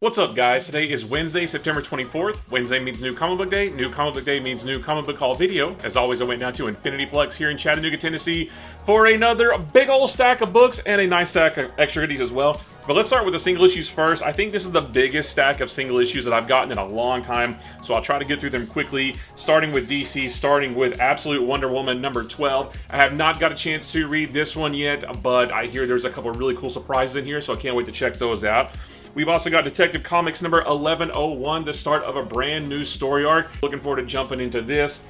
What's up, guys? Today is Wednesday, September 24th. Wednesday means New Comic Book Day. New Comic Book Day means New Comic Book Haul video. As always, I went down to Infinity Flux here in Chattanooga, Tennessee for another big old stack of books and a nice stack of extra goodies as well. But let's start with the single issues first. I think this is the biggest stack of single issues that I've gotten in a long time, so I'll try to get through them quickly, starting with DC, starting with Absolute Wonder Woman number 12. I have not got a chance to read this one yet, but I hear there's a couple of really cool surprises in here, so I can't wait to check those out. We've also got Detective Comics number 1101, the start of a brand new story arc. Looking forward to jumping into this.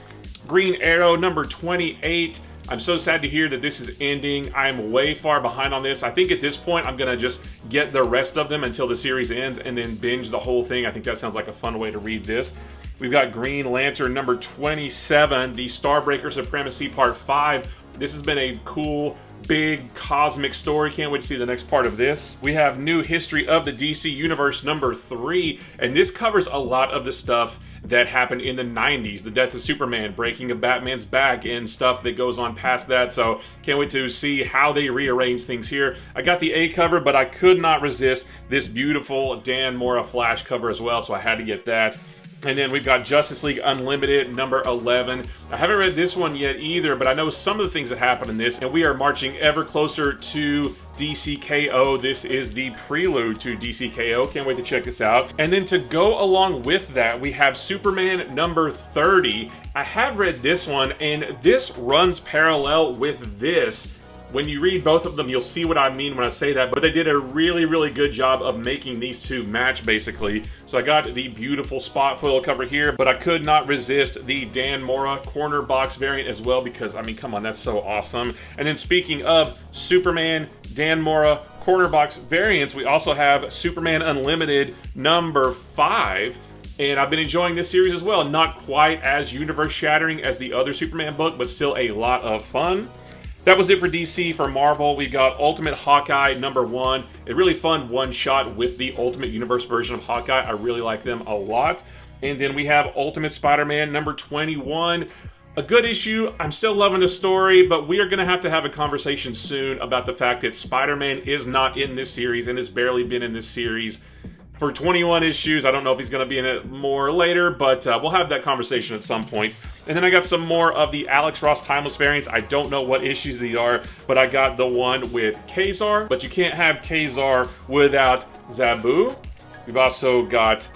Green Arrow number 28. I'm so sad to hear that this is ending. I'm way far behind on this. I think at this point, I'm going to just get the rest of them until the series ends and then binge the whole thing. I think that sounds like a fun way to read this. We've got Green Lantern number 27, the Starbreaker Supremacy Part 5. This has been a cool, big cosmic story. Can't wait to see the next part of this. We have New History of the DC Universe number 3, and this covers a lot of the stuff that happened in the 90s. The death of Superman, breaking of Batman's back, and stuff that goes on past that. So can't wait to see how they rearrange things here. I got the A cover, but I could not resist this beautiful Dan Mora Flash cover as well, so I had to get that. And then we've got Justice League Unlimited number 11. I haven't read this one yet either, but I know some of the things that happen in this, and we are marching ever closer to DCKO. This is the prelude to DCKO. Can't wait to check this out. And then to go along with that, we have Superman number 30. I have read this one, and this runs parallel with this. When you read both of them, you'll see what I mean when I say that, but they did a really, really good job of making these two match, basically. So I got the beautiful spot foil cover here, but I could not resist the Dan Mora corner box variant as well, because, I mean, come on, that's so awesome. And then speaking of Superman, Dan Mora corner box variants, we also have Superman Unlimited number 5. And I've been enjoying this series as well. Not quite as universe-shattering as the other Superman book, but still a lot of fun. That was it for DC. For Marvel, we got Ultimate Hawkeye number 1. A really fun one-shot with the Ultimate Universe version of Hawkeye. I really like them a lot. And then we have Ultimate Spider-Man number 21. A good issue. I'm still loving the story, but we are going to have a conversation soon about the fact that Spider-Man is not in this series and has barely been in this series for 21 issues. I don't know if he's going to be in it more later, but we'll have that conversation at some point. And then I got some more of the Alex Ross Timeless variants. I don't know what issues these are, but I got the one with Kazar. But you can't have Kazar without Zabu. We've also got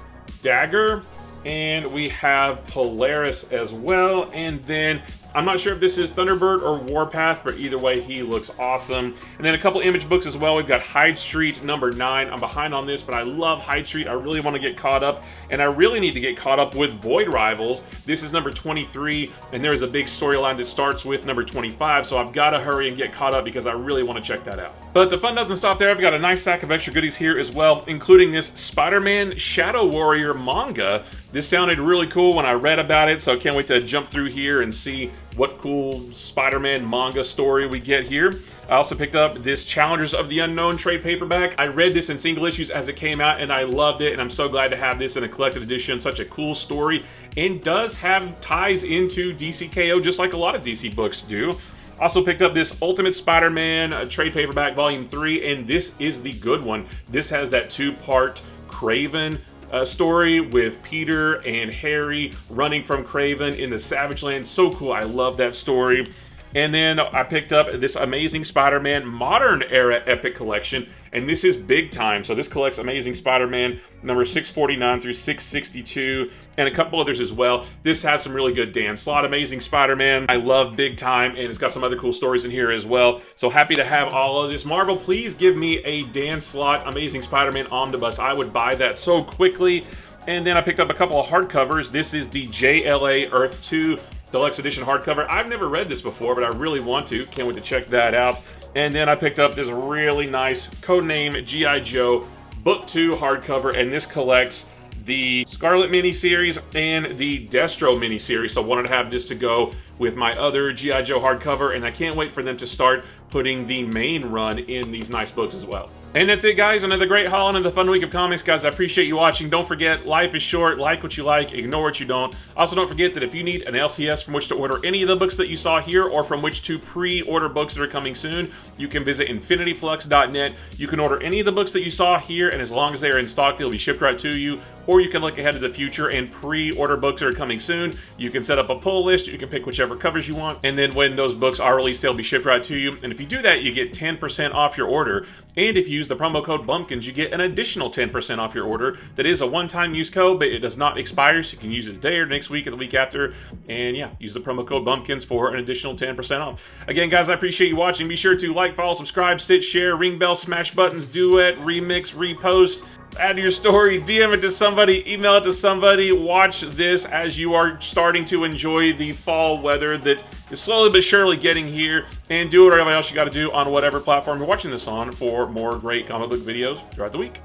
Dagger, and we have Polaris as well. And then I'm not sure if this is Thunderbird or Warpath, but either way, he looks awesome. And then a couple image books as well. We've got Hyde Street number 9. I'm behind on this, but I love Hyde Street. I really want to get caught up, and I really need to get caught up with Void Rivals. This is number 23, and there is a big storyline that starts with number 25, so I've got to hurry and get caught up because I really want to check that out. But the fun doesn't stop there. I've got a nice stack of extra goodies here as well, including this Spider-Man Shadow Warrior manga. This sounded really cool when I read about it, so I can't wait to jump through here and see what cool Spider-Man manga story we get here. I also picked up this Challengers of the Unknown trade paperback. I read this in single issues as it came out, and I loved it, and I'm so glad to have this in a collected edition. Such a cool story, and does have ties into DCKO, just like a lot of DC books do. Also picked up this Ultimate Spider-Man trade paperback volume 3, and this is the good one. This has that 2-part Kraven story with Peter and Harry running from Kraven in the Savage Land. So cool. I love that story. And then I picked up this Amazing Spider-Man Modern Era Epic Collection, and this is big time. So this collects Amazing Spider-Man number 649 through 662, and a couple others as well. This has some really good Dan Slott Amazing Spider-Man. I love big time, and it's got some other cool stories in here as well. So happy to have all of this. Marvel, please give me a Dan Slott Amazing Spider-Man omnibus. I would buy that so quickly. And then I picked up a couple of hardcovers. This is the JLA Earth 2 Deluxe Edition hardcover. I've never read this before, but I really want to. Can't wait to check that out. And then I picked up this really nice Codename G.I. Joe Book 2 hardcover, and this collects the Scarlet miniseries and the Destro miniseries. So I wanted to have this to go with my other G.I. Joe hardcover, and I can't wait for them to start putting the main run in these nice books as well. And that's it, guys. Another great haul, another fun week of comics. Guys, I appreciate you watching. Don't forget, life is short. Like what you like, ignore what you don't. Also, don't forget that if you need an LCS from which to order any of the books that you saw here or from which to pre-order books that are coming soon, you can visit infinityflux.net. You can order any of the books that you saw here, and as long as they are in stock, they'll be shipped right to you. Or you can look ahead to the future and pre-order books that are coming soon. You can set up a pull list. You can pick whichever covers you want. And then when those books are released, they'll be shipped right to you. And if you do that, you get 10% off your order. And if you use the promo code BUMPKINS, you get an additional 10% off your order. That is a one-time use code, but it does not expire, so you can use it today or next week or the week after. And yeah, use the promo code BUMPKINS for an additional 10% off. Again, guys, I appreciate you watching. Be sure to like, follow, subscribe, stitch, share, ring bell, smash buttons, duet, remix, repost, add to your story, DM it to somebody, email it to somebody. Watch this as you are starting to enjoy the fall weather that is slowly but surely getting here, and do whatever else you got to do on whatever platform you're watching this on for more great comic book videos throughout the week.